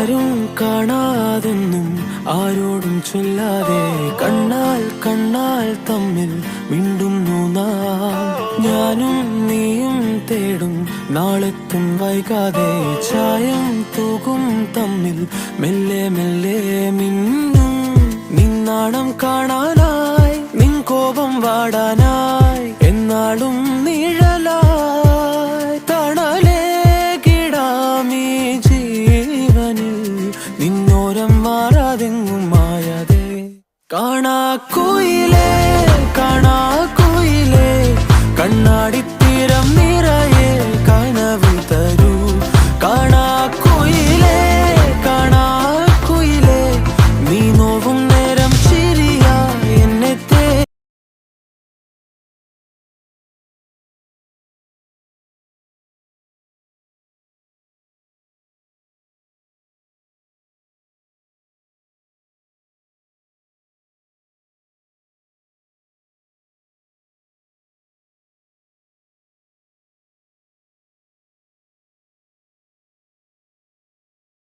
ആരും കാണാതൊന്നും ആരോടും ചൊല്ലാതെ കണ്ണാൽ കണ്ണാൽ തമ്മിൽ മിണ്ടുന്നു നാം. ഞാനും നീയും തേടും നാളെത്തും വൈകാതെ ചായം തൂകും തമ്മിൽ മെല്ലെ മെല്ലെ മിന്നും. നിന്നാണം കാണാനായി നിൻ കോപം വാടാനായി